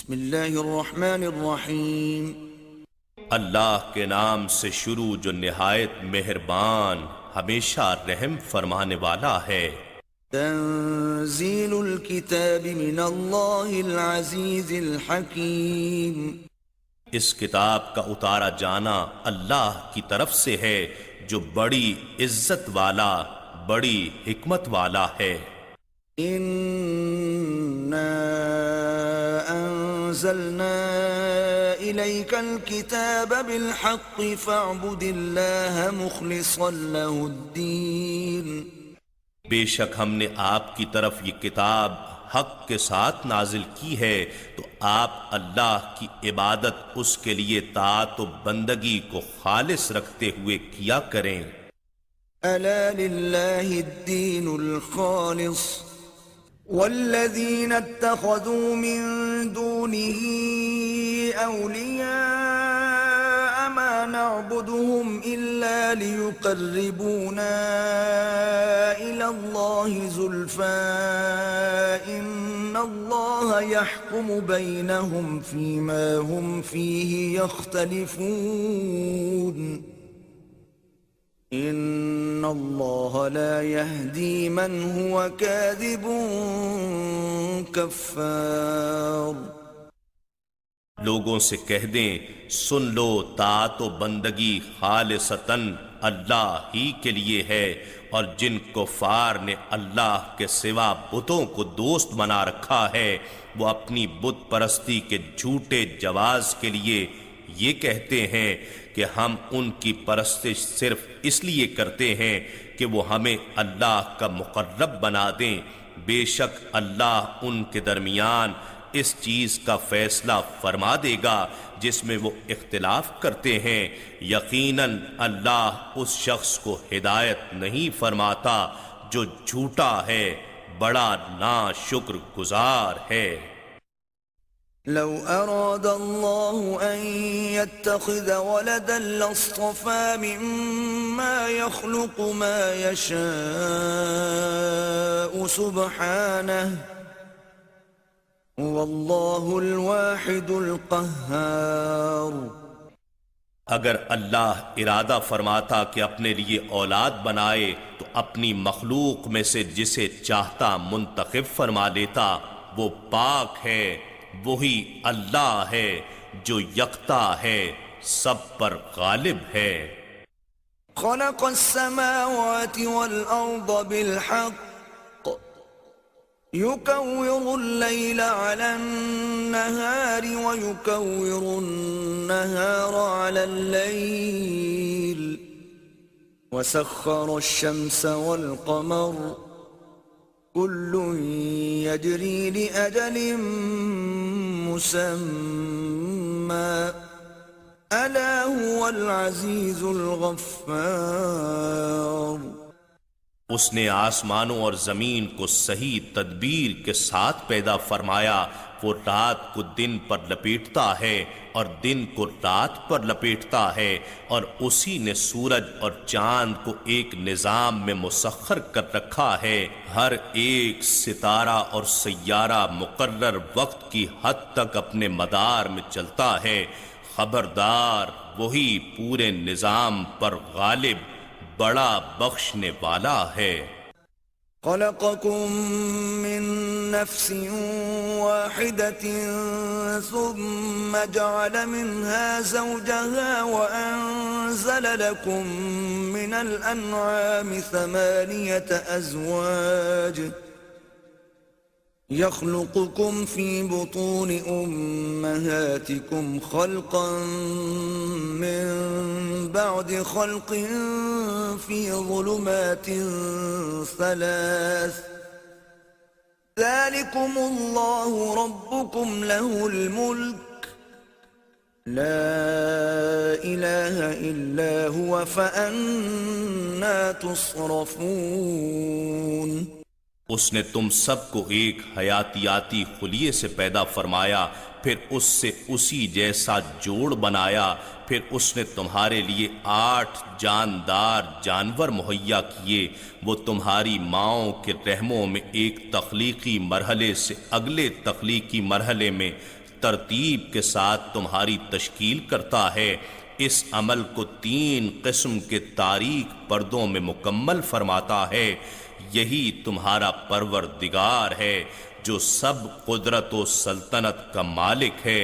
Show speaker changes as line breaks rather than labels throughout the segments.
بسم اللہ الرحمن الرحیم۔
اللہ کے نام سے شروع جو نہایت مہربان ہمیشہ رحم فرمانے والا ہے۔
تنزیل الکتاب من اللہ العزیز الحکیم۔
اس کتاب کا اتارا جانا اللہ کی طرف سے ہے جو بڑی عزت والا بڑی حکمت والا ہے۔
انا انزلنا الیک الکتاب بالحق فاعبد اللہ مخلصا له الدین۔
بے شک ہم نے آپ کی طرف یہ کتاب حق کے ساتھ نازل کی ہے تو آپ اللہ کی عبادت اس کے لیے طاعت و بندگی کو خالص رکھتے ہوئے کیا کریں۔
الا للہ الدین الخالص والذین اتخذوا من دونه اولیاء ما نعبدهم الا ليقربونا الى الله زلفى ان الله يحكم بينهم فيما هم فيه يختلفون ان اللہ لا يهدي من هو كاذب کفار۔
لوگوں سے کہہ دیں سن لو طاعت و بندگی خالصتاً اللہ ہی کے لیے ہے، اور جن کفار نے اللہ کے سوا بتوں کو دوست بنا رکھا ہے وہ اپنی بت پرستی کے جھوٹے جواز کے لیے یہ کہتے ہیں کہ ہم ان کی پرستش صرف اس لیے کرتے ہیں کہ وہ ہمیں اللہ کا مقرب بنا دیں۔ بے شک اللہ ان کے درمیان اس چیز کا فیصلہ فرما دے گا جس میں وہ اختلاف کرتے ہیں۔ یقیناً اللہ اس شخص کو ہدایت نہیں فرماتا جو جھوٹا ہے بڑا ناشکر گزار ہے۔
لو اراد اللہ ان يتخذ ولدا لاصطفى مما يخلق ما يشاء سبحانه واللہ الواحد القہار۔
اگر اللہ ارادہ فرماتا کہ اپنے لیے اولاد بنائے تو اپنی مخلوق میں سے جسے چاہتا منتخب فرما لیتا۔ وہ پاک ہے، وہی اللہ ہے جو یکتا ہے سب پر غالب ہے۔
خلق السماوات والارض بالحق يكور الليل على النهار ويكور النهار على الليل وسخر الشمس والقمر كل يجري لأجل مسمى ألا هو العزيز الغفار۔
اس نے آسمانوں اور زمین کو صحیح تدبیر کے ساتھ پیدا فرمایا۔ وہ رات کو دن پر لپیٹتا ہے اور دن کو رات پر لپیٹتا ہے، اور اسی نے سورج اور چاند کو ایک نظام میں مسخر کر رکھا ہے۔ ہر ایک ستارہ اور سیارہ مقرر وقت کی حد تک اپنے مدار میں چلتا ہے۔ خبردار وہی پورے نظام پر غالب بڑا بخشنے والا ہے۔
خلقكم من نفس واحدة ثم جعل منها زوجها وأنزل لكم من الأنعام 8 أزواج يخلقكم في بطون أمهاتكم خلقا من بعد خلق في ظلمات 3 ذلكم الله ربكم له الملك لا إله إلا هو فأنا تصرفون۔
اس نے تم سب کو ایک حیاتیاتی خلیے سے پیدا فرمایا، پھر اس سے اسی جیسا جوڑ بنایا، پھر اس نے تمہارے لیے 8 جاندار جانور مہیا کیے۔ وہ تمہاری ماؤں کے رحموں میں ایک تخلیقی مرحلے سے اگلے تخلیقی مرحلے میں ترتیب کے ساتھ تمہاری تشکیل کرتا ہے، اس عمل کو 3 قسم کے تاریک پردوں میں مکمل فرماتا ہے۔ یہی تمہارا پروردگار ہے جو سب قدرت و سلطنت کا مالک ہے،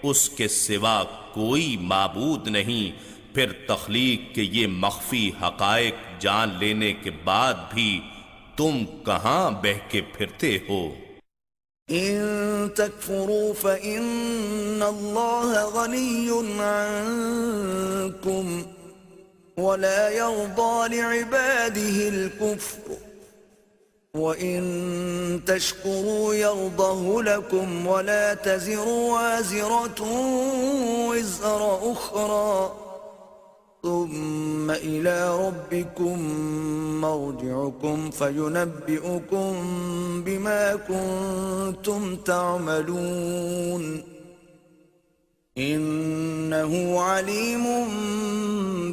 اس کے سوا کوئی معبود نہیں۔ پھر تخلیق کے یہ مخفی حقائق جان لینے کے بعد بھی تم کہاں بہکے پھرتے ہو؟
إن تكفروا فإن الله غني عنكم ولا يرضى لعباده الكفر وإن تشكروا يرضه لكم ولا تزر وازرة وزر أخرى ثم إلى ربكم مرجعكم فينبئكم بما كنتم تعملون إنه عليم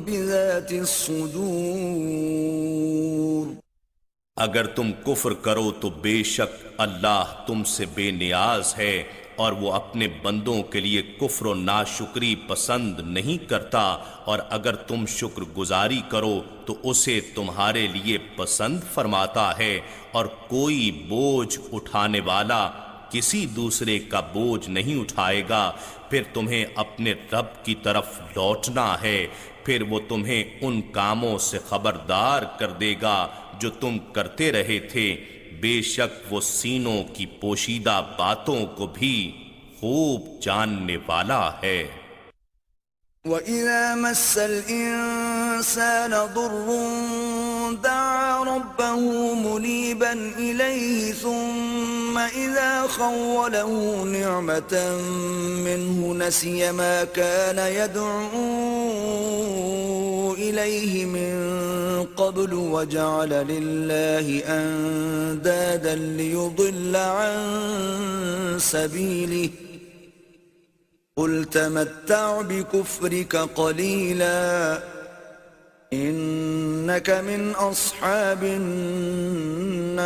بذات الصدور۔
اگر تم کفر کرو تو بے شک اللہ تم سے بے نیاز ہے، اور وہ اپنے بندوں کے لیے کفر و ناشکری پسند نہیں کرتا، اور اگر تم شکر گزاری کرو تو اسے تمہارے لیے پسند فرماتا ہے، اور کوئی بوجھ اٹھانے والا کسی دوسرے کا بوجھ نہیں اٹھائے گا۔ پھر تمہیں اپنے رب کی طرف لوٹنا ہے، پھر وہ تمہیں ان کاموں سے خبردار کر دے گا جو تم کرتے رہے تھے۔ بے شک وہ سینوں کی پوشیدہ باتوں کو بھی خوب جاننے والا ہے۔
وَإِذَا مَسَّ الْإِنسَانَ ضُرٌّ دَعَا رَبَّهُ مُنِيبًا إِلَيْهِ ثُمَّ إِذَا خَوَّلَهُ نِعْمَةً مِّنْهُ نَسِيَ مَا كَانَ يَدْعُو إِلَيْهِ مِن قَبْلُ وَجَعَلَ لِلَّهِ أَندَادًا لِيُضِلَّ عَن سَبِيلِهِ قُلْ تَمَتَّعْ بِكُفْرِكَ قَلِيلًا إِنَّكَ مِنْ أَصْحَابِ النَّارِ۔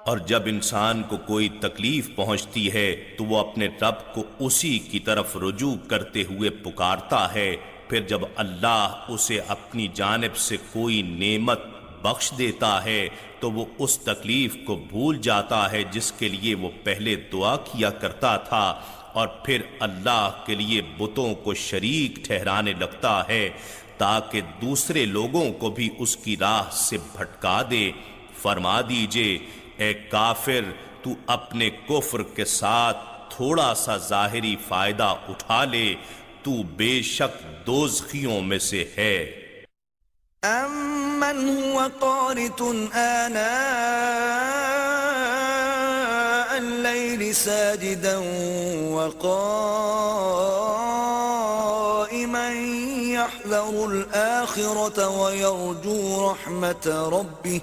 اور جب انسان کو کوئی تکلیف پہنچتی ہے تو وہ اپنے رب کو اسی کی طرف رجوع کرتے ہوئے پکارتا ہے، پھر جب اللہ اسے اپنی جانب سے کوئی نعمت بخش دیتا ہے تو وہ اس تکلیف کو بھول جاتا ہے جس کے لیے وہ پہلے دعا کیا کرتا تھا، اور پھر اللہ کے لیے بتوں کو شریک ٹھہرانے لگتا ہے تاکہ دوسرے لوگوں کو بھی اس کی راہ سے بھٹکا دے۔ فرما دیجئے اے کافر، تو اپنے کفر کے ساتھ تھوڑا سا ظاہری فائدہ اٹھا لے، تو بے شک دوزخیوں میں سے ہے۔
أَمَّنْ هُوَ قَانِتٌ آنَاءَ اللَّيْلِ سَاجِدًا وَقَائِمًا يَحْذَرُ الْآخِرَةَ وَيَرْجُو رَحْمَةَ رَبِّهِ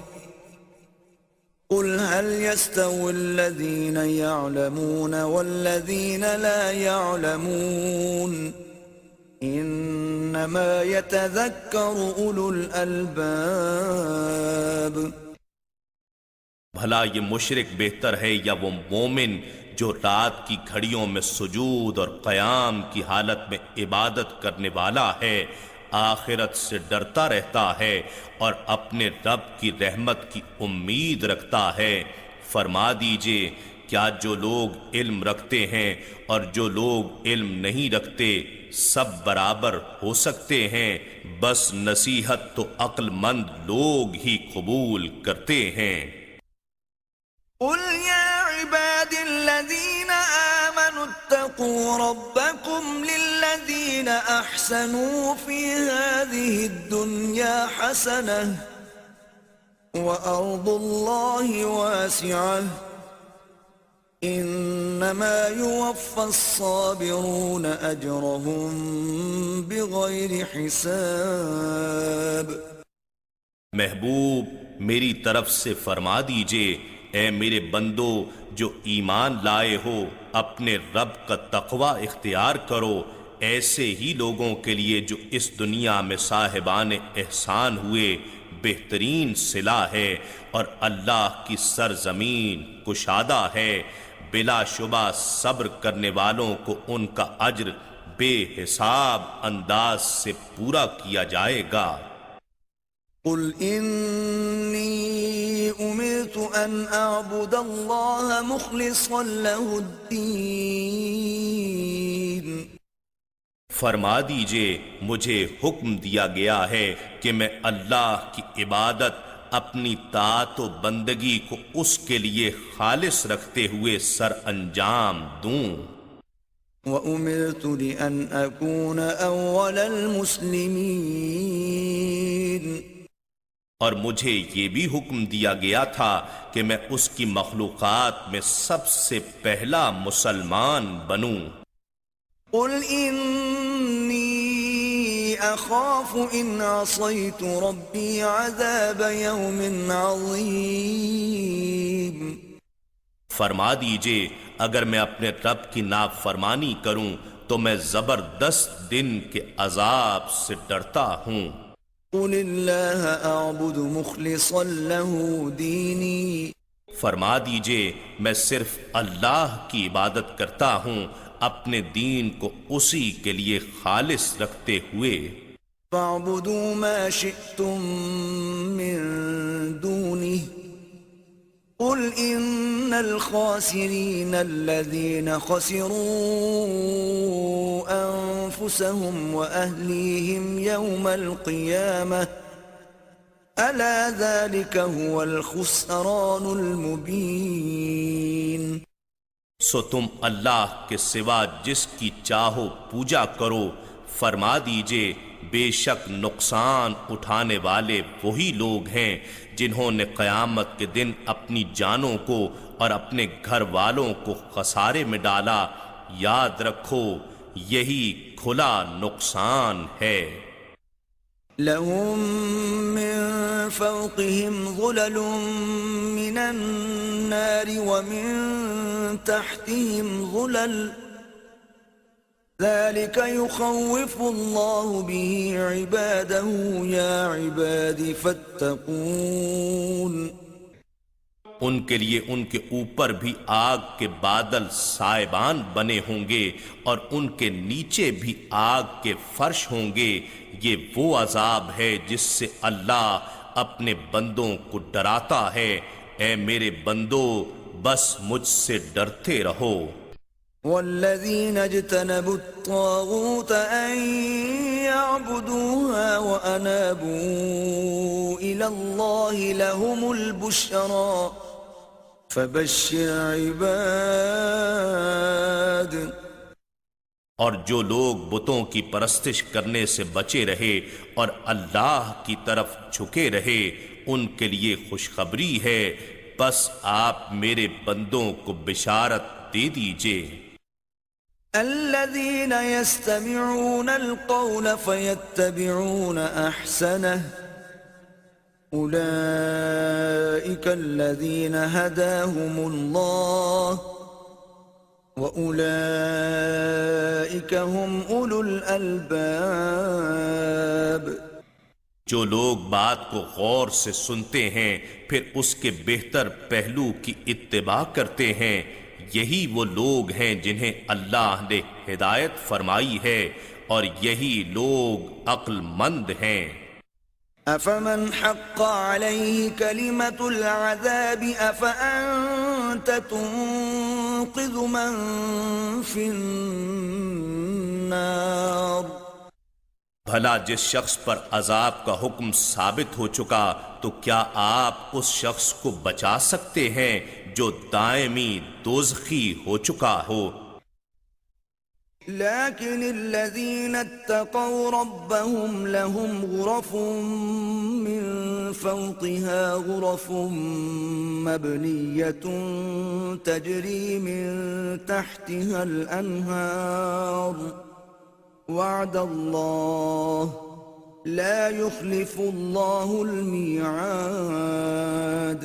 قُلْ هَلْ يَسْتَوِي الَّذِينَ يَعْلَمُونَ وَالَّذِينَ لَا يَعْلَمُونَ انما يتذكر اولو الالباب۔
بھلا یہ مشرک بہتر ہے یا وہ مومن جو رات کی گھڑیوں میں سجود اور قیام کی حالت میں عبادت کرنے والا ہے، آخرت سے ڈرتا رہتا ہے اور اپنے رب کی رحمت کی امید رکھتا ہے۔ فرما دیجئے کیا جو لوگ علم رکھتے ہیں اور جو لوگ علم نہیں رکھتے سب برابر ہو سکتے ہیں؟ بس نصیحت تو عقل مند لوگ ہی قبول کرتے ہیں۔
قل يا عباد الذين آمنوا اتقوا ربكم للذين أحسنوا في هذه الدنيا حسنة وأرض الله واسعة انما يوفى الصابرون اجرهم بغیر حساب۔
محبوب میری طرف سے فرما دیجئے اے میرے بندو جو ایمان لائے ہو اپنے رب کا تقوی اختیار کرو، ایسے ہی لوگوں کے لیے جو اس دنیا میں صاحبان احسان ہوئے بہترین صلہ ہے، اور اللہ کی سرزمین کشادہ ہے، بلا شبہ صبر کرنے والوں کو ان کا اجر بے حساب انداز سے پورا کیا جائے گا۔
قل انی امرت ان اعبد اللہ مخلصا له الدین،
فرما دیجئے مجھے حکم دیا گیا ہے کہ میں اللہ کی عبادت اپنی طاعت و بندگی کو اس کے لیے خالص رکھتے ہوئے سر انجام دوں۔
وَأُمِرْتُ لِأَنْ أَكُونَ أَوَّلَ الْمُسْلِمِينَ،
اور مجھے یہ بھی حکم دیا گیا تھا کہ میں اس کی مخلوقات میں سب سے پہلا مسلمان بنوں۔
قُلْ إِنِّي أَخَافُ إِنْ عَصَيْتُ رَبِّي عَذَابَ يَوْمٍ عَظِيمٍ،
فرما دیجئے اگر میں اپنے رب کی نافرمانی کروں تو میں زبردست دن کے عذاب سے ڈرتا ہوں۔
قُلِ اللَّهَ أَعْبُدُ مُخْلِصًا لَهُ دِينِي،
فرما دیجئے میں صرف اللہ کی عبادت کرتا ہوں اپنے دین کو اسی کے لیے خالص رکھتے ہوئے۔
فَاعْبُدُوا مَا شِئْتُم مِّن دُونِهِ، قُلْ إِنَّ الْخَاسِرِينَ الَّذِينَ خَسِرُوا أَنفُسَهُمْ وَأَهْلِيهِمْ يَوْمَ الْقِيَامَةِ أَلَا ذَلِكَ هُوَ الْخُسْرَانُ الْمُبِينُ۔
سو تم اللہ کے سوا جس کی چاہو پوجا کرو، فرما دیجئے بے شک نقصان اٹھانے والے وہی لوگ ہیں جنہوں نے قیامت کے دن اپنی جانوں کو اور اپنے گھر والوں کو خسارے میں ڈالا۔ یاد رکھو یہی کھلا نقصان ہے۔
لهم من فوقهم ظلل من النار ومن تحتهم ظلل ذلك يخوف الله به عباده يا عباد فاتقون۔
ان کے لیے ان کے اوپر بھی آگ کے بادل سائبان بنے ہوں گے اور ان کے نیچے بھی آگ کے فرش ہوں گے۔ یہ وہ عذاب ہے جس سے اللہ اپنے بندوں کو ڈراتا ہے۔ اے میرے بندو بس مجھ سے ڈرتے رہو۔
والذین اجتنبوا الطاغوت ان يعبدوها وانابوا الى اللہ لهم البشرى فبشر عباد۔
اور جو لوگ بتوں کی پرستش کرنے سے بچے رہے اور اللہ کی طرف جھکے رہے ان کے لیے خوشخبری ہے، بس آپ میرے بندوں کو بشارت دے دیجئے۔
الذين يستمعون القول فيتبعون احسنه اولئك الذين هداهم الله واولئك هم اولو الالباب۔
جو لوگ بات کو غور سے سنتے ہیں پھر اس کے بہتر پہلو کی اتباع کرتے ہیں، یہی وہ لوگ ہیں جنہیں اللہ نے ہدایت فرمائی ہے اور یہی لوگ عقل مند ہیں۔
افمن حق عليه كلمة العذاب افانت تنقذ من في النار۔
بھلا جس شخص پر عذاب کا حکم ثابت ہو چکا تو کیا آپ اس شخص کو بچا سکتے ہیں جو دائمی دوزخی ہو چکا ہو؟
لكن الذين اتقوا ربهم لهم غرف من فوقها غرف مبنية تجري من تحتها الأنهار وعد الله لا يخلف الله الميعاد۔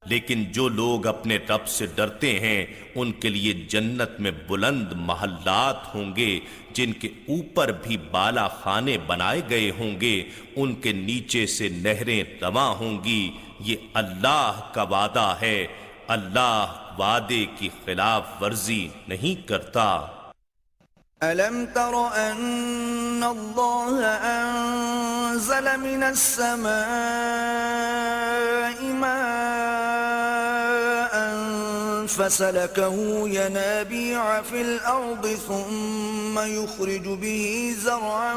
لیکن جو لوگ اپنے رب سے ڈرتے ہیں ان کے لیے جنت میں بلند محلات ہوں گے جن کے اوپر بھی بالا خانے بنائے گئے ہوں گے، ان کے نیچے سے نہریں رواں ہوں گی۔ یہ اللہ کا وعدہ ہے، اللہ وعدے کی خلاف ورزی نہیں کرتا۔
ألم تر أن الله أنزل من السماء ماء فسلكه ينابيع في الأرض ثم يخرج به زرعا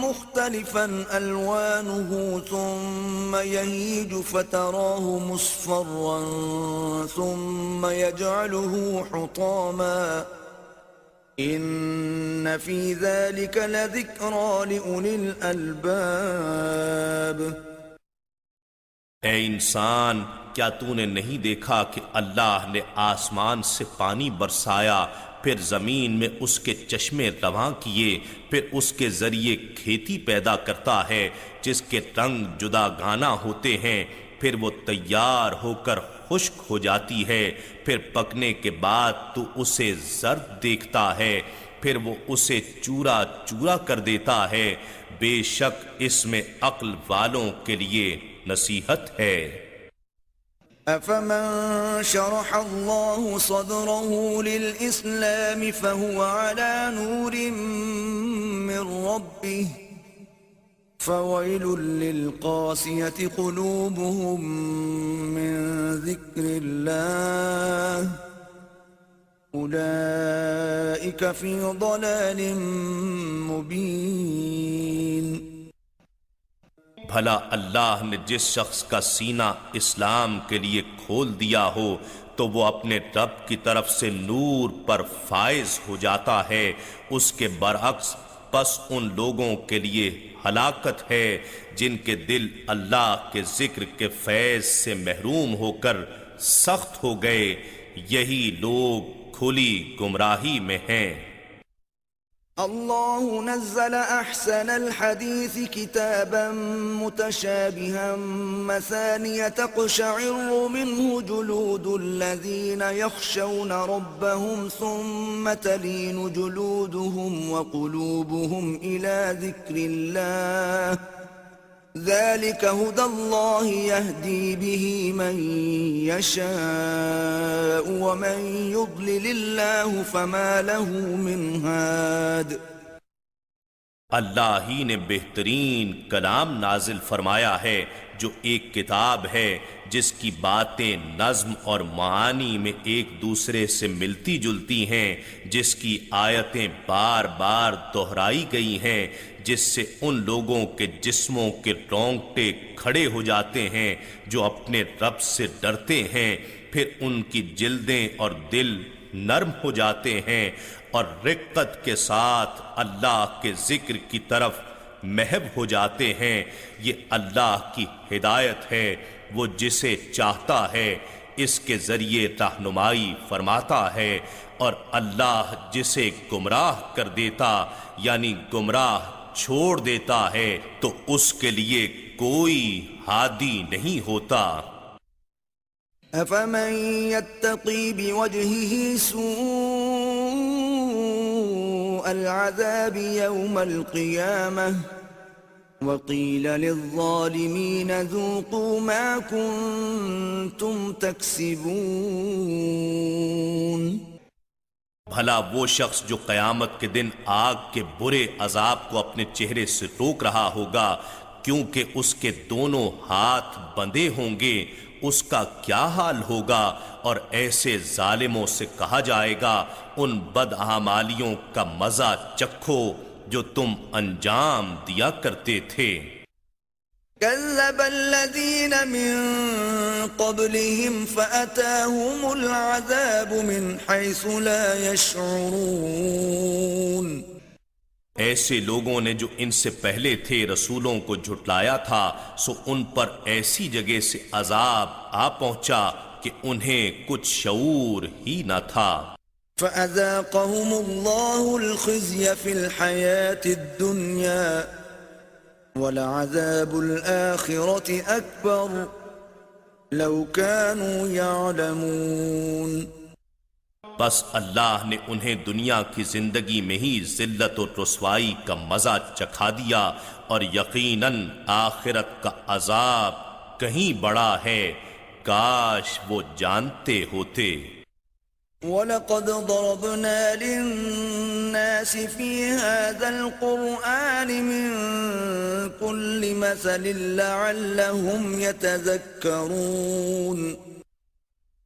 مختلفا ألوانه ثم يهيج فتراه مصفرا ثم يجعله حطاما إن في ذلك لذكرى لأولي الألباب۔
اے انسان، کیا تو نے نہیں دیکھا کہ اللہ نے آسمان سے پانی برسایا، پھر زمین میں اس کے چشمے رواں کیے، پھر اس کے ذریعے کھیتی پیدا کرتا ہے جس کے رنگ جدا گانا ہوتے ہیں، پھر وہ تیار ہو کر خشک ہو جاتی ہے، پھر پکنے کے بعد تو اسے زرد دیکھتا ہے، پھر وہ اسے چورا چورا کر دیتا ہے۔ بے شک اس میں عقل والوں کے لیے نصیحت ہے۔
أفمن شرح الله صدره للإسلام فهو على نور من ربه فويل للقاسية قلوبهم من ذكر الله أولئك في ضلال مبين۔
بھلا اللہ نے جس شخص کا سینہ اسلام کے لیے کھول دیا ہو تو وہ اپنے رب کی طرف سے نور پر فائز ہو جاتا ہے، اس کے برعکس پس ان لوگوں کے لیے ہلاکت ہے جن کے دل اللہ کے ذکر کے فیض سے محروم ہو کر سخت ہو گئے، یہی لوگ کھلی گمراہی میں ہیں۔
الله نزل أحسن الحديث كتابا متشابها مثانية تقشعر منه جلود الذين يخشون ربهم ثم تلين جلودهم وقلوبهم إلى ذكر الله ذلك هدى الله يهدي به من يشاء ومن يضلل الله فما له من هاد۔
اللہ ہی نے بہترین کلام نازل فرمایا ہے جو ایک کتاب ہے جس کی باتیں نظم اور معانی میں ایک دوسرے سے ملتی جلتی ہیں، جس کی آیتیں بار بار دہرائی گئی ہیں، جس سے ان لوگوں کے جسموں کے رونگٹے کھڑے ہو جاتے ہیں جو اپنے رب سے ڈرتے ہیں، پھر ان کی جلدیں اور دل نرم ہو جاتے ہیں اور رقت کے ساتھ اللہ کے ذکر کی طرف محب ہو جاتے ہیں۔ یہ اللہ کی ہدایت ہے، وہ جسے چاہتا ہے اس کے ذریعے رہنمائی فرماتا ہے، اور اللہ جسے گمراہ کر دیتا یعنی گمراہ چھوڑ دیتا ہے تو اس کے لیے کوئی ہادی نہیں ہوتا۔
أفمن يتقي بوجهه سوء العذاب يوم القيامة وقيل للظالمين ذوقوا ما كنتم تكسبون۔
بھلا وہ شخص جو قیامت کے دن آگ کے برے عذاب کو اپنے چہرے سے روک رہا ہوگا کیونکہ اس کے دونوں ہاتھ بندھے ہوں گے، اس کا کیا حال ہوگا؟ اور ایسے ظالموں سے کہا جائے گا ان بدعمالیوں کا مزہ چکھو جو تم انجام دیا کرتے تھے۔
كذب الذين من قبلهم فأتاهم العذاب من حيث لا يشعرون۔
ایسے لوگوں نے جو ان سے پہلے تھے رسولوں کو جھٹلایا تھا، سو ان پر ایسی جگہ سے عذاب آ پہنچا کہ انہیں کچھ شعور ہی نہ تھا۔
فأذاقهم الله الخزي في الحياة الدنيا ولعذاب الآخرة أكبر لو كانوا يعلمون۔
بس اللہ نے انہیں دنیا کی زندگی میں ہی ذلت و رسوائی کا مزہ چکھا دیا، اور یقیناً آخرت کا عذاب کہیں بڑا ہے کاش وہ جانتے ہوتے۔
وَلَقَدْ ضَرَبْنَا لِلنَّاسِ فِي هَذَا الْقُرْآنِ مِنْ كُلِّ مَثَلٍ لَعَلَّهُمْ يَتَذَكَّرُونَ۔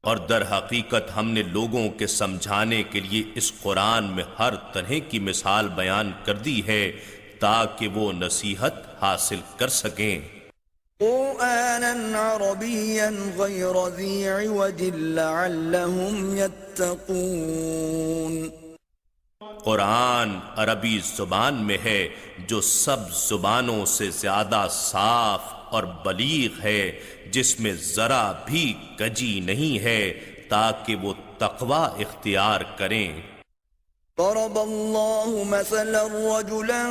اور در حقیقت ہم نے لوگوں کے سمجھانے کے لیے اس قرآن میں ہر طرح کی مثال بیان کر دی ہے تاکہ وہ نصیحت حاصل کر سکیں۔
قرآنا عربيا غير ذي عوج لعلهم يتقون۔
قرآن عربی زبان میں ہے جو سب زبانوں سے زیادہ صاف اور بلیغ ہے، جس میں ذرا بھی کجی نہیں ہے، تاکہ وہ تقوی اختیار کریں۔
ضرب الله مثلا رجلا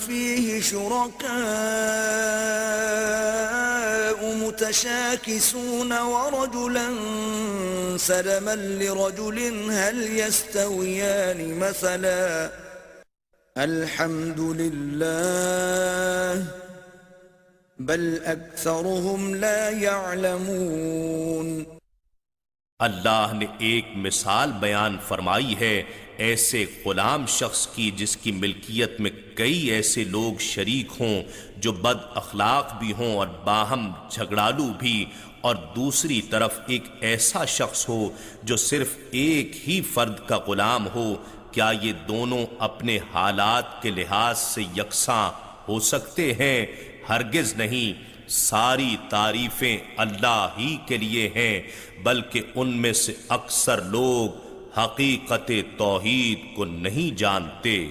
فيه شركاء متشاكسون ورجلا سلما لرجل هل يستويان مثلا الحمد لله بل أكثرهم لا يعلمون۔
اللہ نے ایک مثال بیان فرمائی ہے ایسے غلام شخص کی جس کی ملکیت میں کئی ایسے لوگ شریک ہوں جو بد اخلاق بھی ہوں اور باہم جھگڑالو بھی، اور دوسری طرف ایک ایسا شخص ہو جو صرف ایک ہی فرد کا غلام ہو۔ کیا یہ دونوں اپنے حالات کے لحاظ سے یکساں ہو سکتے ہیں؟ ہرگز نہیں۔ ساری تعریفیں اللہ ہی کے لیے ہیں، بلکہ ان میں سے اکثر لوگ حقیقت توحید کو نہیں جانتے۔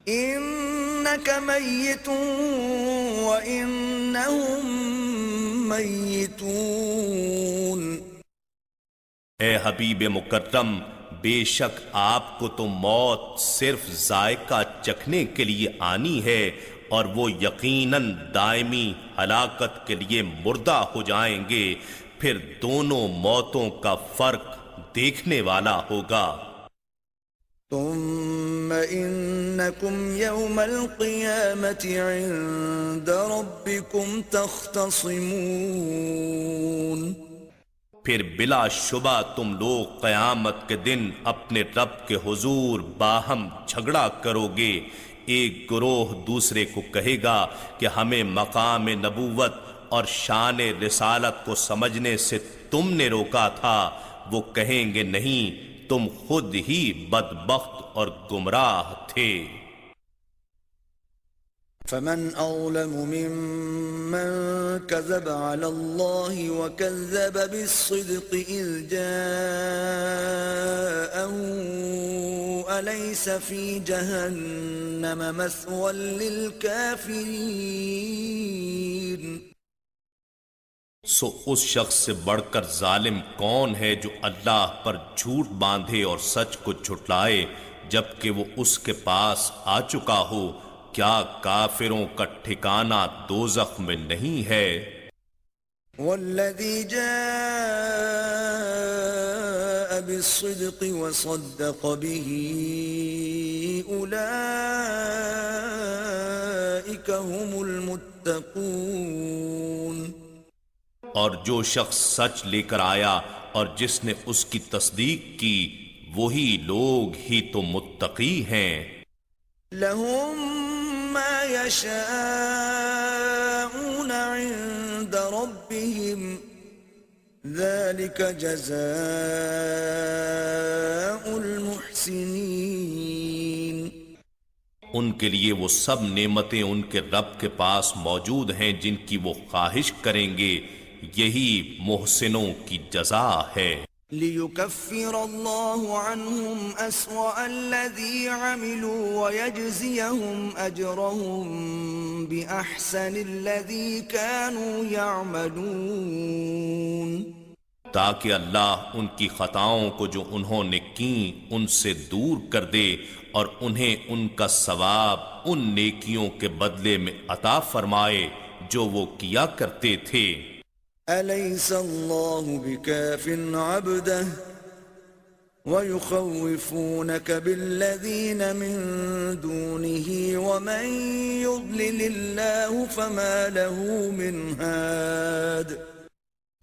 انک میت وانہم میتون۔
اے حبیب مکرم، بے شک آپ کو تو موت صرف ذائقہ چکھنے کے لیے آنی ہے، اور وہ یقیناً دائمی ہلاکت کے لیے مردہ ہو جائیں گے، پھر دونوں موتوں کا فرق دیکھنے والا ہوگا۔
ثم انکم یوم القیامت عند ربکم تختصمون۔
پھر بلا شبہ تم لوگ قیامت کے دن اپنے رب کے حضور باہم جھگڑا کرو گے۔ ایک گروہ دوسرے کو کہے گا کہ ہمیں مقام نبوت اور شان رسالت کو سمجھنے سے تم نے روکا تھا۔ وہ کہیں گے نہیں، تم خود ہی بدبخت اور گمراہ تھے۔
فمن أظلم ممن كذب على الله وكذب بالصدق إذ جاءه أليس في جهنم مثوى للكافرين۔
سو اس شخص سے بڑھ کر ظالم کون ہے جو اللہ پر جھوٹ باندھے اور سچ کو جھٹلائے جبکہ وہ اس کے پاس آ چکا ہو؟ کیا کافروں کا ٹھکانہ دوزخ میں نہیں ہے؟
والذی جاء بالصدق وصدق به اولئک هم المتقون۔
اور جو شخص سچ لے کر آیا اور جس نے اس کی تصدیق کی وہی لوگ ہی تو متقی ہیں۔
لهم ما يشاءون عند ربهم ذلك جزاء المحسنين۔
ان کے لیے وہ سب نعمتیں ان کے رب کے پاس موجود ہیں جن کی وہ خواہش کریں گے، یہی محسنوں کی جزا ہے۔
لِيُكَفِّرَ اللَّهُ عَنْهُمْ أَسْوَأَ الَّذِي عَمِلُوا وَيَجْزِيَهُمْ أَجْرَهُمْ بِأَحْسَنِ الَّذِي كَانُوا يَعْمَلُونَ،
تاکہ اللہ ان کی خطاؤں کو جو انہوں نے کیں ان سے دور کر دے اور انہیں ان کا ثواب ان نیکیوں کے بدلے میں عطا فرمائے جو وہ کیا کرتے تھے۔
أَلَيْسَ اللَّهُ بِكَافٍ عَبْدَهُ وَيُخَوِّفُونَكَ بِالَّذِينَ مِن دُونِهِ وَمَن يُضْلِلِ اللَّهُ فَمَا لَهُ مِنْ هَادٍ۔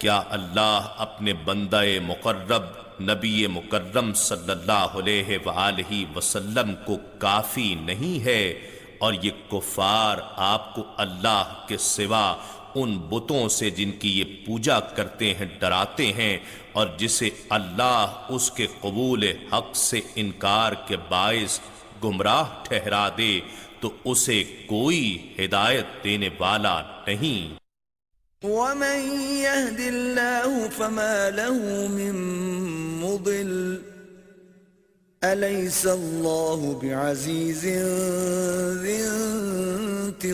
کیا اللہ اپنے بندہ مقرب نبی مکرم صلی اللہ علیہ وآلہ وسلم کو کافی نہیں ہے؟ اور یہ کفار آپ کو اللہ کے سوا ان بتوں سے جن کی یہ پوجا کرتے ہیں ڈراتے ہیں، اور جسے اللہ اس کے قبول حق سے انکار کے باعث گمراہ ٹھہرا دے تو اسے کوئی ہدایت دینے والا نہیں۔
ومن يهد الله فما له من مضل أليس الله بعزيز ذي انتقام۔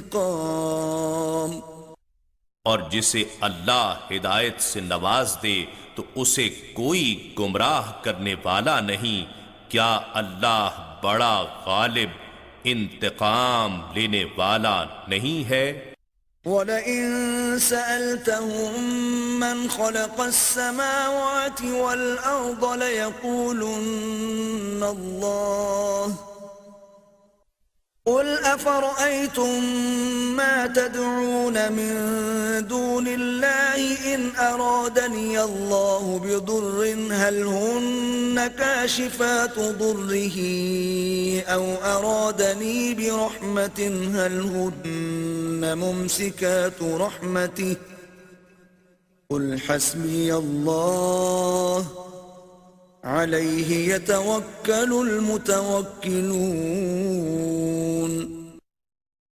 اور جسے اللہ ہدایت سے نواز دے تو اسے کوئی گمراہ کرنے والا نہیں۔ کیا اللہ بڑا غالب انتقام لینے والا نہیں ہے؟
وَلَئِن سَأَلْتَهُم مَّنْ خَلَقَ السَّمَاوَاتِ وَالْأَرْضَ لَيَقُولُنَّ اللَّهُ قُلْ أَفَرَأَيْتُم مَّا تَدْعُونَ مِن دُونِ اللَّهِ إِنْ أَرَادَنِيَ اللَّهُ بِضُرٍّ هَلْ هُنَّ كَاشِفَاتُ ضُرِّهِ أَوْ أَرَادَنِي بِرَحْمَةٍ هَلْ هُنَّ مُمْسِكَاتُ رَحْمَتِهِ قُلْ حَسْبِيَ اللَّهُ عَلَيْهِ يَتَوَكَّلُ الْمُتَوَكِّلُونَ۔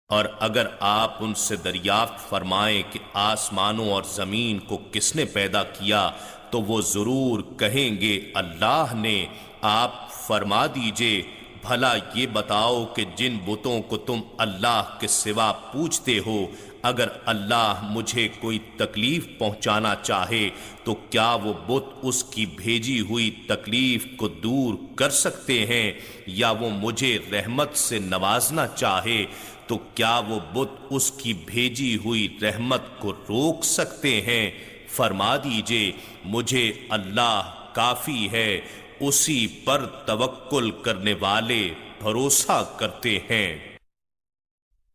اور اگر آپ ان سے دریافت فرمائیں کہ آسمانوں اور زمین کو کس نے پیدا کیا تو وہ ضرور کہیں گے اللہ نے۔ آپ فرما دیجئے بھلا یہ بتاؤ کہ جن بتوں کو تم اللہ کے سوا پوجتے ہو، اگر اللہ مجھے کوئی تکلیف پہنچانا چاہے تو کیا وہ بت اس کی بھیجی ہوئی تکلیف کو دور کر سکتے ہیں؟ یا وہ مجھے رحمت سے نوازنا چاہے تو کیا وہ بت اس کی بھیجی ہوئی رحمت کو روک سکتے ہیں؟ فرما دیجئے مجھے اللہ کافی ہے، اسی پر توکل کرنے والے بھروسہ کرتے ہیں۔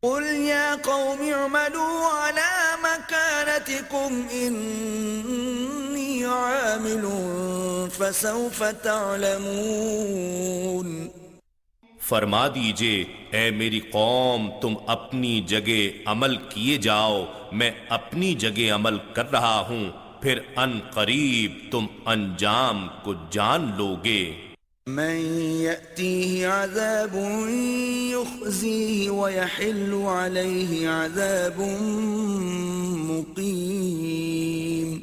قُلْ يَا قَوْمِ اعْمَلُوا عَلَى مَكَانَتِكُمْ إِنِّي عَامِلٌ فَسَوْفَ تَعْلَمُونَ۔
فرما دیجئے اے میری قوم تم اپنی جگہ عمل کیے جاؤ، میں اپنی جگہ عمل کر رہا ہوں، پھر ان قریب تم انجام کو جان لوگے۔
من يأتيه عذاب يخزيه ويحل عليه عذاب مقيم۔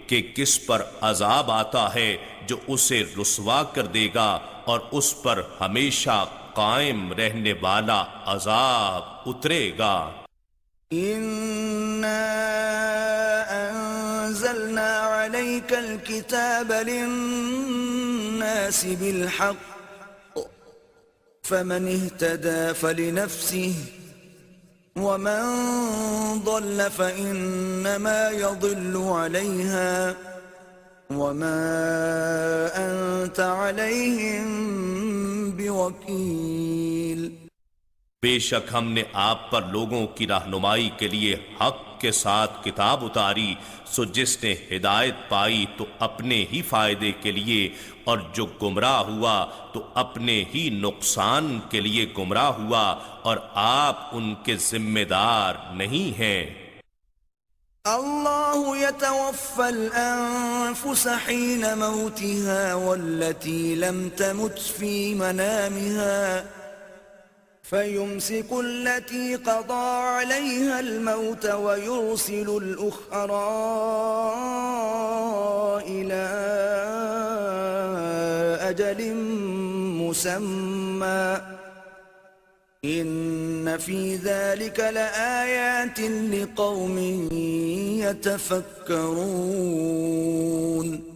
کہ کس پر عذاب آتا ہے جو اسے رسوا کر دے گا اور اس پر ہمیشہ قائم رہنے والا عذاب اترے گا۔
إِنَّا أَنزَلْنَا عَلَيْكَ الْكِتَابَ لِلنَّاسِ بِالْحَقِّ فَمَنِ اهْتَدَى فَلِنَفْسِهِ وَمَن ضَلَّ فَإِنَّمَا يَضِلُّ عَلَيْهَا وَمَا أَنْتَ عَلَيْهِمْ بِوَكِيلٍ۔
بے شک ہم نے آپ پر لوگوں کی رہنمائی کے لیے حق کے ساتھ کتاب اتاری، سو جس نے ہدایت پائی تو اپنے ہی فائدے کے لیے، اور جو گمراہ ہوا تو اپنے ہی نقصان کے لیے گمراہ ہوا، اور آپ ان کے ذمہ دار نہیں ہیں۔
اللہ يتوفى الأنفس حين موتها والتي لم تمت في منامها فيمسك التي قضى عليها الموت ويرسل الأخرى إلى أجل مسمى إن في ذلك لآيات لقوم يتفكرون۔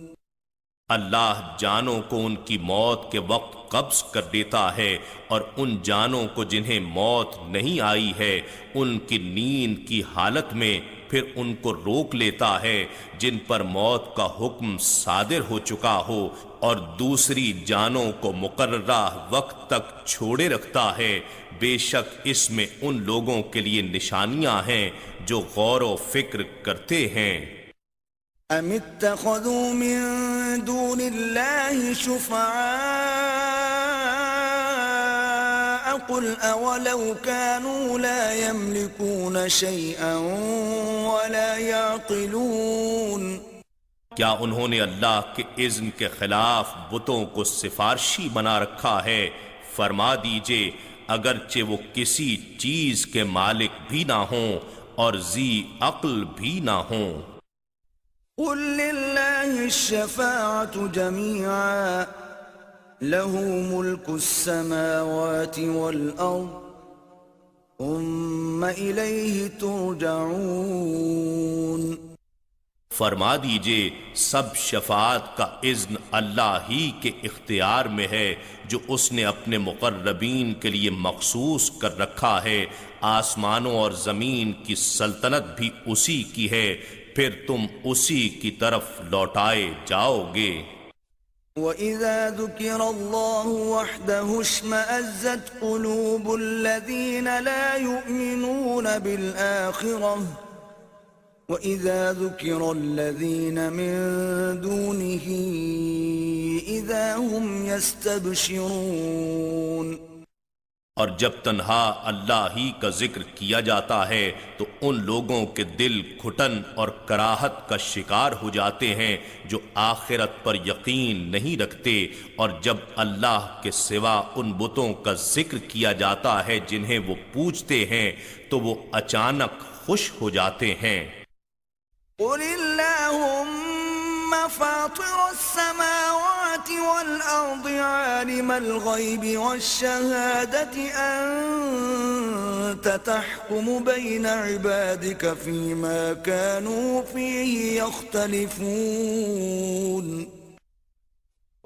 اللہ جانوں کو ان کی موت کے وقت قبض کر دیتا ہے، اور ان جانوں کو جنہیں موت نہیں آئی ہے ان کی نیند کی حالت میں پھر ان کو روک لیتا ہے جن پر موت کا حکم صادر ہو چکا ہو، اور دوسری جانوں کو مقررہ وقت تک چھوڑے رکھتا ہے۔ بے شک اس میں ان لوگوں کے لیے نشانیاں ہیں جو غور و فکر کرتے ہیں۔
أم اتخذوا من دون الله شفعاء قل أولو كانوا لا يملكون شيئا ولا يعقلون
کیا انہوں نے اللہ کے اذن کے خلاف بتوں کو سفارشی بنا رکھا ہے؟ فرما دیجئے اگرچہ وہ کسی چیز کے مالک بھی نہ ہوں اور ذی عقل بھی نہ ہوں۔
قل للہ الشفاعة جميعا له ملك السماوات والأرض ثم إليه ترجعون۔
فرما دیجئے سب شفاعت کا اذن اللہ ہی کے اختیار میں ہے جو اس نے اپنے مقربین کے لیے مخصوص کر رکھا ہے۔ آسمانوں اور زمین کی سلطنت بھی اسی کی ہے، پھر تم اسی کی طرف لوٹائے جاؤ گے۔
وَإِذَا ذُكِرَ اللَّهُ وَحْدَهُ اشْمَأَزَّتْ قُلُوبُ الَّذِينَ لَا يُؤْمِنُونَ بِالْآخِرَةِ وَإِذَا ذُكِرَ الَّذِينَ مِن دُونِهِ إِذَا هُمْ يَسْتَبْشِرُونَ۔
اور جب تنہا اللہ ہی کا ذکر کیا جاتا ہے تو ان لوگوں کے دل گھٹن اور کراہت کا شکار ہو جاتے ہیں جو آخرت پر یقین نہیں رکھتے، اور جب اللہ کے سوا ان بتوں کا ذکر کیا جاتا ہے جنہیں وہ پوجتے ہیں تو وہ اچانک خوش ہو جاتے ہیں۔
قل اللہم فاطر السماوات والأرض عالم الغیب والشہادة أنت تحکم بین عبادك فيما كانوا فيه يختلفون۔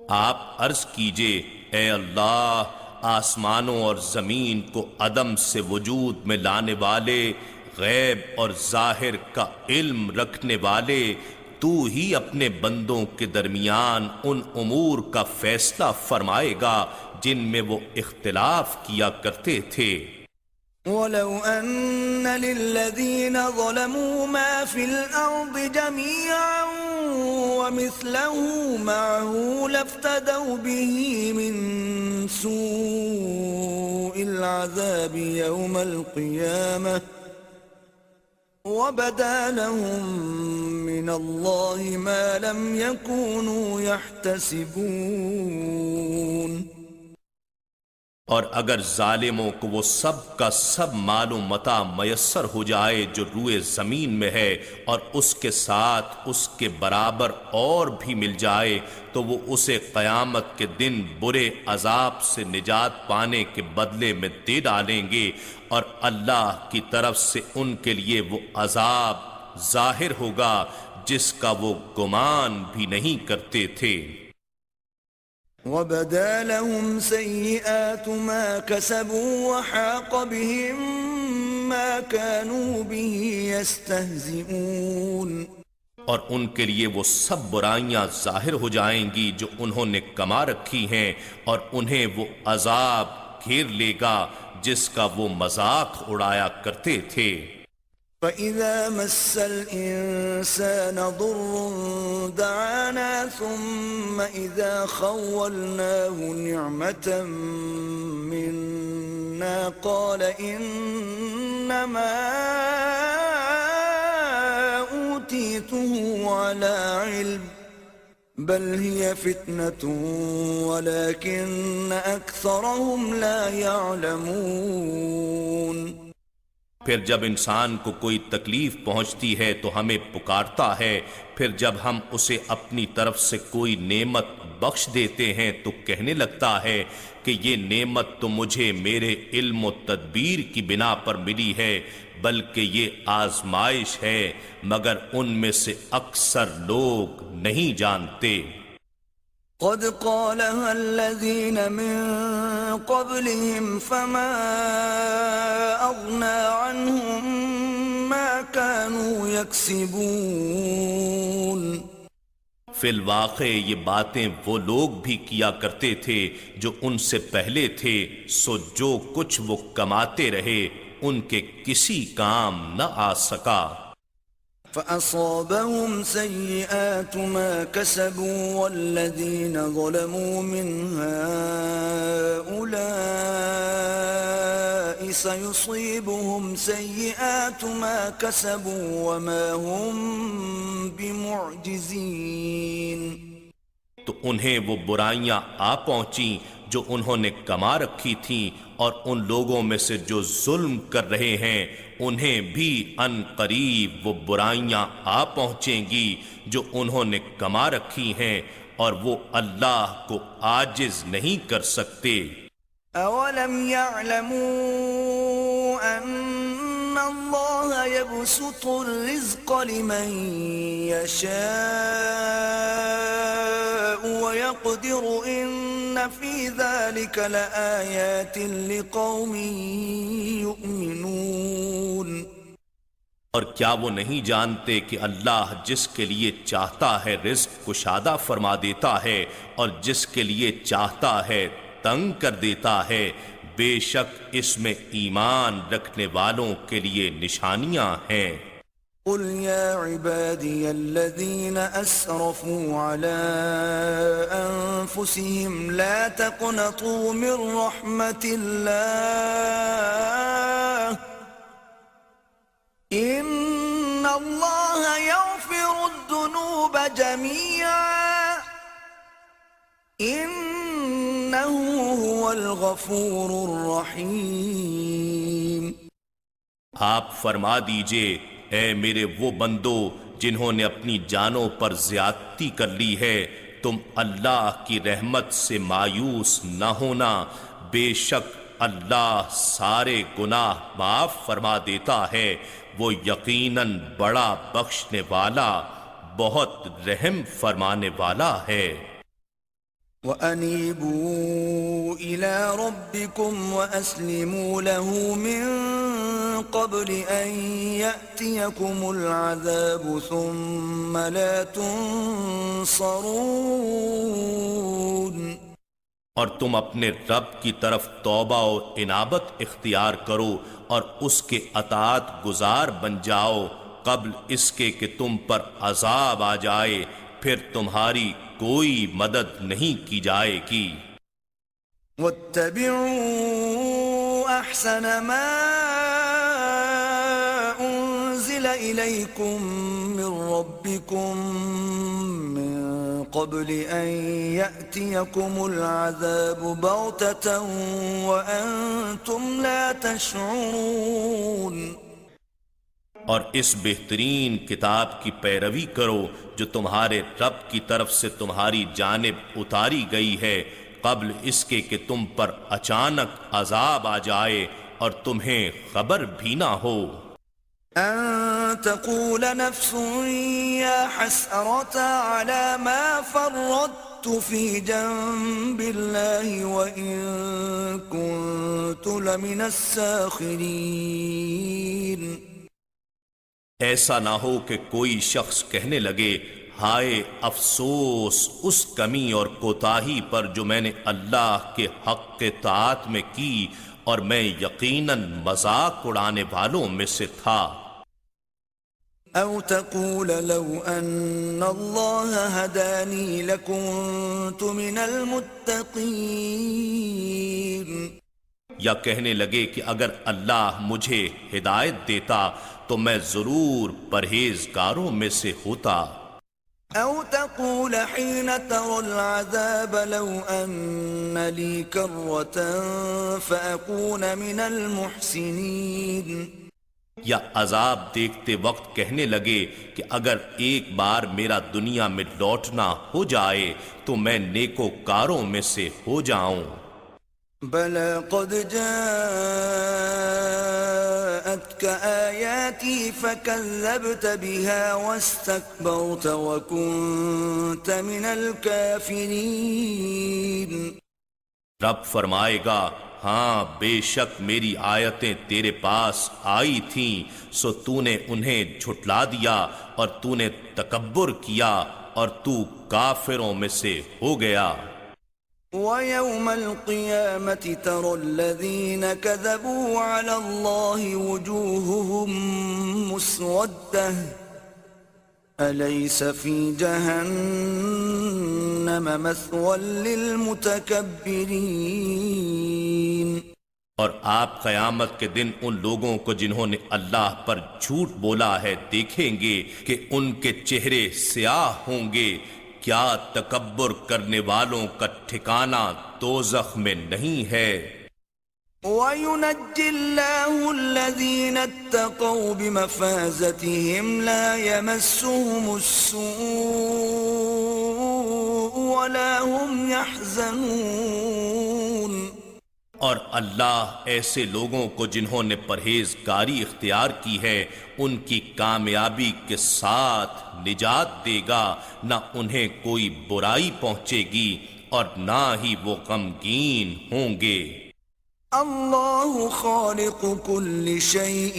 آپ عرض کیجئے اے اللہ، آسمانوں اور زمین کو عدم سے وجود میں لانے والے، غیب اور ظاہر کا علم رکھنے والے، تو ہی اپنے بندوں کے درمیان ان امور کا فیصلہ فرمائے گا جن میں وہ اختلاف کیا کرتے تھے۔
وَلَوْ أَنَّ لِلَّذِينَ ظَلَمُوا مَا فِي الْأَرْضِ جَمِيعًا وَمِثْلَهُ مَعَهُ لَافْتَدَوْا بِهِ مِنْ سُوءِ الْعَذَابِ يَوْمَ الْقِيَامَةِ وَبَدَا لَهُم مِّنَ اللَّهِ مَا لَمْ يَكُونُوا يَحْتَسِبُونَ۔
اور اگر ظالموں کو وہ سب کا سب مال و متاع میسر ہو جائے جو روئے زمین میں ہے، اور اس کے ساتھ اس کے برابر اور بھی مل جائے، تو وہ اسے قیامت کے دن برے عذاب سے نجات پانے کے بدلے میں دے ڈالیں گے، اور اللہ کی طرف سے ان کے لیے وہ عذاب ظاہر ہوگا جس کا وہ گمان بھی نہیں کرتے تھے۔
وَبَدَا لَهُمْ سَيِّئَاتُ مَا كَسَبُوا وَحَاقَ بِهِم مَّا كَانُوا بِهِ يَسْتَهْزِئُونَ۔
اور ان کے لیے وہ سب برائیاں ظاہر ہو جائیں گی جو انہوں نے کما رکھی ہیں، اور انہیں وہ عذاب گھیر لے گا جس کا وہ مذاق اڑایا کرتے تھے۔
فَإِذَا مَسَّ الْإِنسَانَ ضُرٌّ دَعَانَا ثُمَّ إِذَا خَوَّلْنَاهُ نِعْمَةً مِنَّا قَالَ إِنَّمَا أُوتِيتُهُ عَلَى عِلْمٍ بَلْ هِيَ فِتْنَةٌ وَلَكِنَّ أَكْثَرَهُمْ لَا يَعْلَمُونَ۔
پھر جب انسان کو کوئی تکلیف پہنچتی ہے تو ہمیں پکارتا ہے، پھر جب ہم اسے اپنی طرف سے کوئی نعمت بخش دیتے ہیں تو کہنے لگتا ہے کہ یہ نعمت تو مجھے میرے علم و تدبیر کی بنا پر ملی ہے، بلکہ یہ آزمائش ہے، مگر ان میں سے اکثر لوگ نہیں جانتے۔
قد قالها الذين من قبلهم فما أغنى عنهم ما كانوا يكسبون۔
فی الواقع یہ باتیں وہ لوگ بھی کیا کرتے تھے جو ان سے پہلے تھے، سو جو کچھ وہ کماتے رہے ان کے کسی کام نہ آ سکا۔
فأصابهم سيئات ما كسبوا والذين ظلموا من هؤلاء سيصيبهم سيئات ما كسبوا وما هم بمعجزين.
تو انہیں وہ برائیاں آ پہنچیں جو انہوں نے کما رکھی تھیں، اور ان لوگوں میں سے جو ظلم کر رہے ہیں انہیں بھی ان قریب وہ برائیاں آ پہنچیں گی جو انہوں نے کما رکھی ہیں، اور وہ اللہ کو عاجز نہیں کر سکتے۔
اولم يعلموا ان اللہ يبسط الرزق لمن يشاء ويقدر ان في ذلك لآيات لقوم يؤمنون۔
اور کیا وہ نہیں جانتے کہ اللہ جس کے لیے چاہتا ہے رزق کشادہ فرما دیتا ہے، اور جس کے لیے چاہتا ہے تنگ کر دیتا ہے؟ بے شک اس میں ایمان رکھنے والوں کے لیے نشانیاں ہیں۔
قل يا عبادي الذين أسرفوا على أنفسهم لا تقنطوا من رحمة الله إن الله يغفر الذنوب جميعا إنه هو الغفور الرحيم۔
آپ فرما دیجئے، اے میرے وہ بندو جنہوں نے اپنی جانوں پر زیادتی کر لی ہے، تم اللہ کی رحمت سے مایوس نہ ہونا، بے شک اللہ سارے گناہ معاف فرما دیتا ہے، وہ یقیناً بڑا بخشنے والا بہت رحم فرمانے والا ہے۔
وَأَنِيبُوا إِلَىٰ رَبِّكُمْ وَأَسْلِمُوا لَهُ مِن قَبْلِ أَن يَأْتِيَكُمُ الْعَذَابُ ثُمَّ لَا تُنصَرُونَ۔
اور تم اپنے رب کی طرف توبہ و انابت اختیار کرو اور اس کے اطاعت گزار بن جاؤ قبل اس کے کہ تم پر عذاب آ جائے، پھر تمہاری کوئی مدد نہیں کی جائے گی۔
وَاتَّبِعُوا أَحْسَنَ مَا أُنزِلَ إِلَيْكُم مِّن رَّبِّكُم مِّن قَبْلِ أَن يَأْتِيَكُمُ الْعَذَابُ بَغْتَةً وَأَنتُمْ لَا تَشْعُرُونَ۔
اور اس بہترین کتاب کی پیروی کرو جو تمہارے رب کی طرف سے تمہاری جانب اتاری گئی ہے، قبل اس کے کہ تم پر اچانک عذاب آ جائے اور تمہیں خبر بھی نہ ہو۔
ان تقول نفس یا حسرة على ما فرطت في جنب الله وإن كنت لمن الساخرين۔
ایسا نہ ہو کہ کوئی شخص کہنے لگے، ہائے افسوس اس کمی اور کوتاہی پر جو میں نے اللہ کے حق کے طاعت میں کی، اور میں یقیناً مذاق اڑانے والوں میں سے تھا۔
او تقول لو ان اللہ ہدانی لکنت من المتقین۔
یا کہنے لگے کہ اگر اللہ مجھے ہدایت دیتا تو میں ضرور پرہیزگاروں میں سے ہوتا۔
او تقول حين ترى العذاب لو ان لي كرة فأكون من المحسنين۔
یا عذاب دیکھتے وقت کہنے لگے کہ اگر ایک بار میرا دنیا میں لوٹنا ہو جائے تو میں نیکوکاروں میں سے ہو جاؤں۔
بلى قد جاءتك آياتي فكذبت بها واستكبرت وكنت من الكافرين۔
رب فرمائے گا، ہاں بے شک میری آیتیں تیرے پاس آئی تھیں، سو تو نے انہیں جھٹلا دیا اور تو نے تکبر کیا اور تو کافروں میں سے ہو گیا۔
وَيَوْمَ الْقِيَامَةِ تَرَى الَّذِينَ كَذَبُوا عَلَى اللَّهِ وُجُوهُهُمْ مُسْوَدَّةٌ أليس في جهنم مثوى للمتكبرين؟
اور آپ قیامت کے دن ان لوگوں کو جنہوں نے اللہ پر جھوٹ بولا ہے دیکھیں گے کہ ان کے چہرے سیاہ ہوں گے. کیا تکبر کرنے والوں کا ٹھکانہ دوزخ میں نہیں ہے؟
وَيُنَجِّي اللَّهُ الَّذِينَ اتَّقَوْا بِمَفَازَتِهِمْ لَا يَمَسُّهُمُ السُّوءُ وَلَا هُمْ يَحْزَنُونَ.
اور اللہ ایسے لوگوں کو جنہوں نے پرہیزگاری اختیار کی ہے ان کی کامیابی کے ساتھ نجات دے گا، نہ انہیں کوئی برائی پہنچے گی اور نہ ہی وہ غمگین ہوں گے.
اللہ خالق كل شيء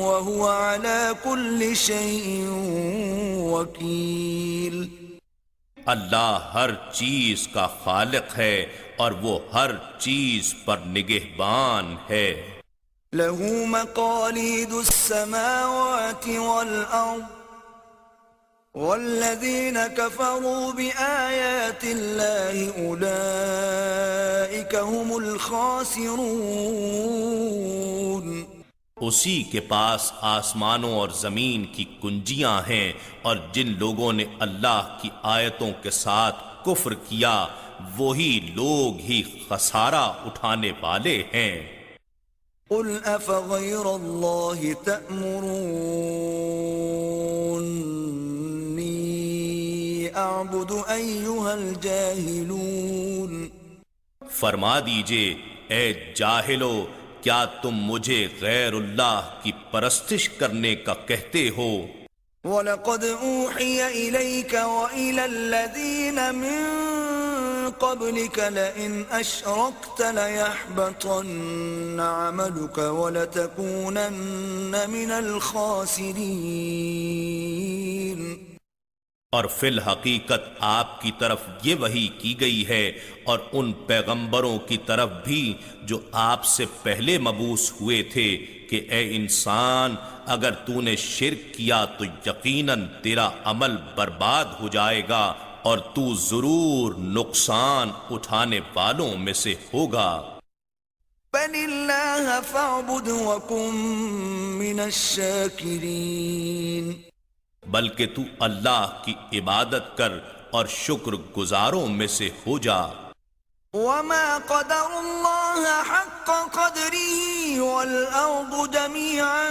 وهو على كل شيء وكيل.
اللہ ہر چیز کا خالق ہے اور وہ ہر چیز پر نگہبان ہے.
له مقاليد السماوات والأرض والذين كفروا بآيات الله أولئك هم الخاسرون.
اسی کے پاس آسمانوں اور زمین کی کنجیاں ہیں، اور جن لوگوں نے اللہ کی آیتوں کے ساتھ کفر کیا وہی لوگ ہی خسارہ اٹھانے والے ہیں.
قل أفغير الله تأمروني أعبد أيها الجاهلون.
فرما دیجئے اے جاہلو، کیا تم مجھے غیر اللہ کی پرستش کرنے کا کہتے ہو؟
وَلَقَدْ أُوحِيَ إِلَيْكَ وَإِلَى الَّذِينَ مِن قَبْلِكَ لَئِنْ أَشْرَكْتَ لَيَحْبَطَنَّ عَمَلُكَ وَلَتَكُونَنَّ مِنَ الْخَاسِرِينَ.
اور فی الحقیقت آپ کی طرف یہ وحی کی گئی ہے اور ان پیغمبروں کی طرف بھی جو آپ سے پہلے مبعوث ہوئے تھے کہ اے انسان اگر تو نے شرک کیا تو یقیناً تیرا عمل برباد ہو جائے گا اور تو ضرور نقصان اٹھانے والوں میں سے ہوگا.
بَلِ اللَّهَ فَاعْبُدْ وَكُن مِّنَ الشَّاكِرِينَ.
بلکہ تو اللہ کی عبادت کر اور شکر گزاروں میں سے ہو جا.
وَمَا قَدَرُ اللَّهَ حَقَّ قَدْرِهِ وَالْأَرْضُ جَمِيعًا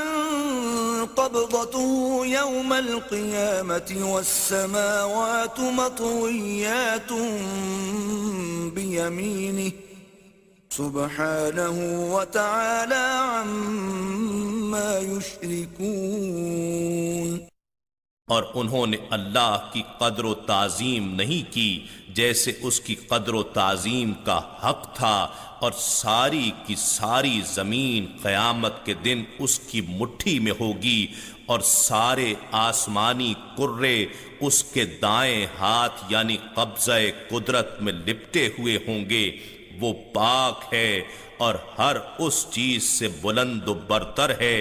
قَبْضَتُهُ يَوْمَ الْقِيَامَةِ وَالسَّمَاوَاتُ مَطْوِيَّاتٌ بِيَمِينِهِ سُبْحَانَهُ وَتَعَالَى عَمَّا يُشْرِكُونَ.
اور انہوں نے اللہ کی قدر و تعظیم نہیں کی جیسے اس کی قدر و تعظیم کا حق تھا، اور ساری کی ساری زمین قیامت کے دن اس کی مٹھی میں ہوگی، اور سارے آسمانی کرے اس کے دائیں ہاتھ یعنی قبضہ قدرت میں لپٹے ہوئے ہوں گے. وہ پاک ہے اور ہر اس چیز سے بلند و برتر ہے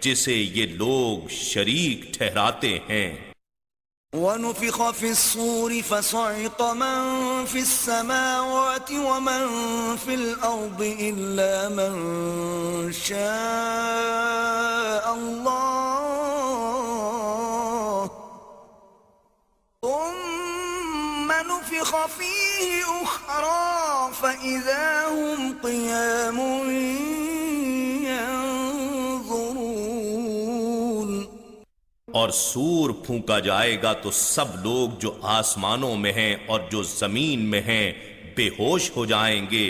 جسے یہ لوگ شریک ٹھہراتے ہیں.
وَنُفِخَ فِي الصُّورِ فَصَعِقَ مَن فِي السَّمَاوَاتِ وَمَن فِي الْأَرْضِ إِلَّا مَن شَاءَ اللَّهُ ثُمَّ نُفِخَ فِيهِ أُخْرَى فَإِذَا هُمْ قِيَامٌ يَنظُرُونَ.
اور سور پھونکا جائے گا تو سب لوگ جو آسمانوں میں ہیں اور جو زمین میں ہیں بے ہوش ہو جائیں گے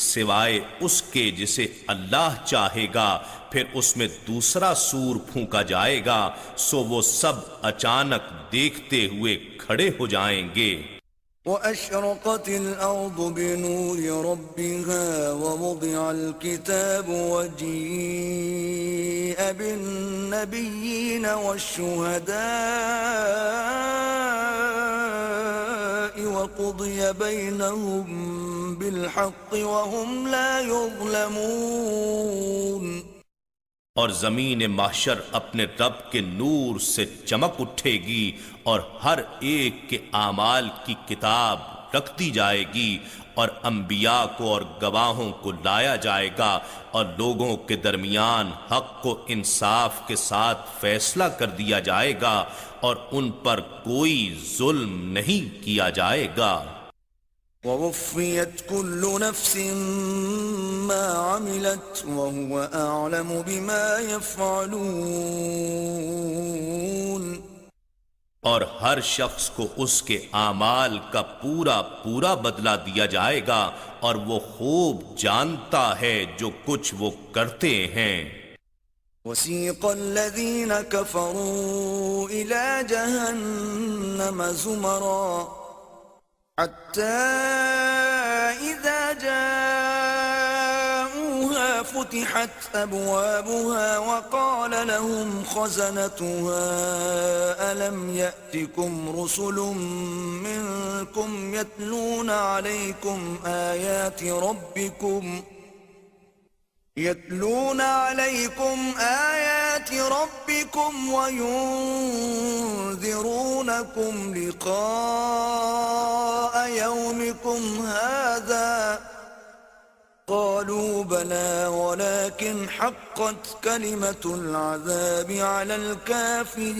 سوائے اس کے جسے اللہ چاہے گا. پھر اس میں دوسرا سور پھونکا جائے گا سو وہ سب اچانک دیکھتے ہوئے کھڑے ہو جائیں گے.
وَأَشْرَقَتِ الْأَرْضُ بِنُورِ رَبِّهَا وَوُضِعَ الْكِتَابُ وَجِيءَ بِالنَّبِيِّينَ وَالشُّهَدَاءِ وَقُضِيَ بَيْنَهُم بِالْحَقِّ وَهُمْ لَا يُظْلَمُونَ.
اور زمین محشر اپنے رب کے نور سے چمک اٹھے گی اور ہر ایک کے اعمال کی کتاب رکھ دی جائے گی، اور انبیاء کو اور گواہوں کو لایا جائے گا، اور لوگوں کے درمیان حق کو انصاف کے ساتھ فیصلہ کر دیا جائے گا، اور ان پر کوئی ظلم نہیں کیا جائے گا۔
ووفيت كل نفس ما عملت وهو أعلم بما يفعلون،
اور ہر شخص کو اس کے اعمال کا پورا پورا بدلہ دیا جائے گا، اور وہ خوب جانتا ہے جو کچھ وہ کرتے ہیں۔
وسيق الذين كفروا إلى جهنم زمرا حتى إذا جاءوها فتحت أبوابها وقال لهم خزنتها ألم يأتكم رسل منكم يتلون عليكم آيات ربكم وينذرونكم لقاء يومكم هذا قالوا بلى ولكن حقت كلمة العذاب على الكافرين۔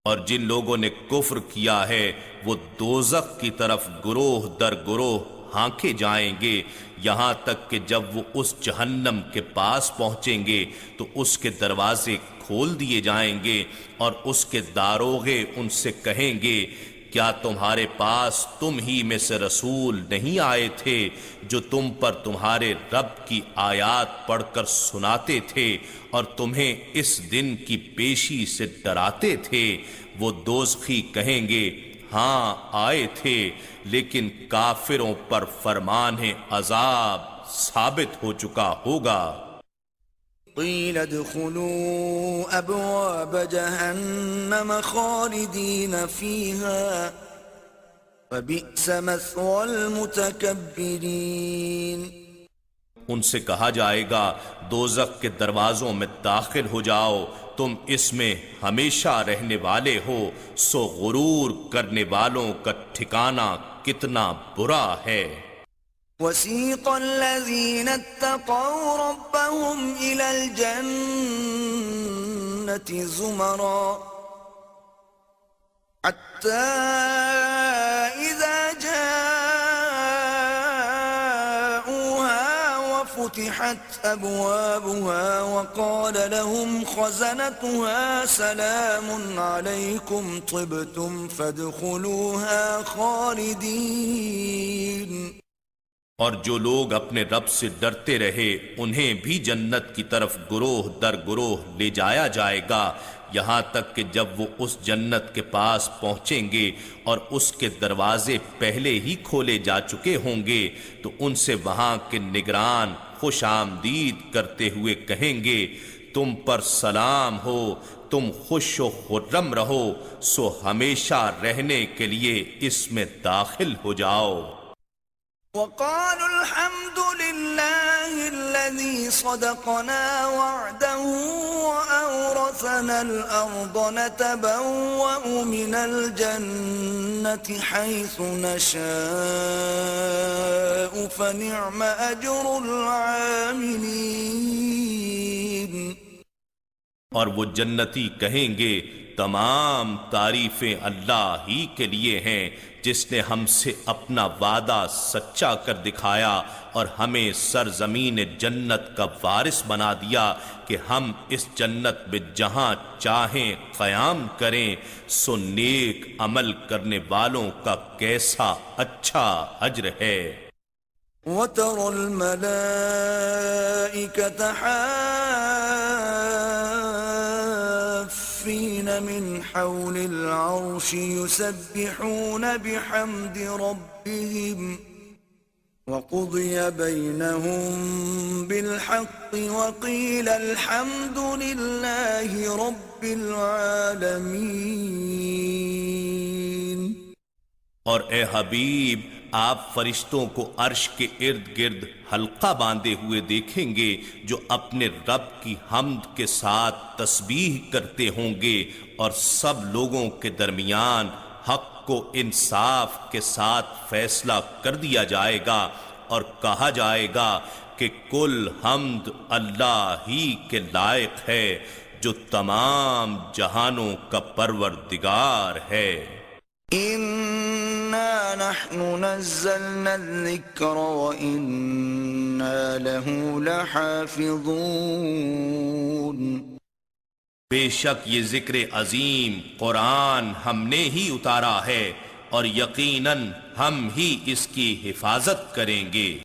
اور جن لوگوں نے کفر کیا ہے وہ دوزخ کی طرف گروہ در گروہ ہانکے جائیں گے، یہاں تک کہ جب وہ اس جہنم کے پاس پہنچیں گے تو اس کے دروازے کھول دیے جائیں گے، اور اس کے داروغے ان سے کہیں گے کیا تمہارے پاس تم ہی میں سے رسول نہیں آئے تھے جو تم پر تمہارے رب کی آیات پڑھ کر سناتے تھے اور تمہیں اس دن کی پیشی سے ڈراتے تھے؟ وہ دوزخی کہیں گے ہاں آئے تھے، لیکن کافروں پر فرمان عذاب ثابت ہو چکا ہوگا۔
قیل ادخلوا ابواب جہنم خالدین فیہا فبئس مثوى المتکبرین۔
ان سے کہا جائے گا دوزخ کے دروازوں میں داخل ہو جاؤ، تم اس میں ہمیشہ رہنے والے ہو، سو غرور کرنے والوں کا ٹھکانہ کتنا برا ہے۔
وسيق الذين اتقوا ربهم إلى الجنة زمرا حتى إذا جاءوها وفتحت أبوابها وقال لهم خزنتها سلام عليكم طبتم فادخلوها خالدين۔
اور جو لوگ اپنے رب سے ڈرتے رہے انہیں بھی جنت کی طرف گروہ در گروہ لے جایا جائے گا، یہاں تک کہ جب وہ اس جنت کے پاس پہنچیں گے اور اس کے دروازے پہلے ہی کھولے جا چکے ہوں گے تو ان سے وہاں کے نگران خوش آمدید کرتے ہوئے کہیں گے تم پر سلام ہو، تم خوش و خرم رہو، سو ہمیشہ رہنے کے لیے اس میں داخل ہو جاؤ۔
وقالوا الحمد لله الذي صدقنا وعده وأورثنا الأرض نتبوأ من الجنة حيث نشاء فنعم أجر العاملين۔
اور وہ جنتی کہیں گے تمام تعریفیں اللہ ہی کے لیے ہیں جس نے ہم سے اپنا وعدہ سچا کر دکھایا اور ہمیں سرزمین جنت کا وارث بنا دیا کہ ہم اس جنت میں جہاں چاہیں قیام کریں، سو نیک عمل کرنے والوں کا کیسا اچھا اجر ہے۔
وَتَرَى الْمَلَائِكَةَ حافين من حول العرش يسبحون بحمد ربهم وقضي بينهم بالحق وقيل الحمد لله رب العالمين۔
اور اے حبیب آپ فرشتوں کو عرش کے ارد گرد حلقہ باندھے ہوئے دیکھیں گے جو اپنے رب کی حمد کے ساتھ تسبیح کرتے ہوں گے، اور سب لوگوں کے درمیان حق کو انصاف کے ساتھ فیصلہ کر دیا جائے گا، اور کہا جائے گا کہ کل حمد اللہ ہی کے لائق ہے جو تمام جہانوں کا پروردگار ہے۔
إِنَّا نَحْنُ نَزَّلْنَا الذِّكْرَ وَإِنَّا لَهُ لَحَافِظُونَ۔
بے شک یہ ذکر عظیم قرآن ہم نے ہی اتارا ہے، اور یقیناً ہم ہی اس کی حفاظت کریں گے۔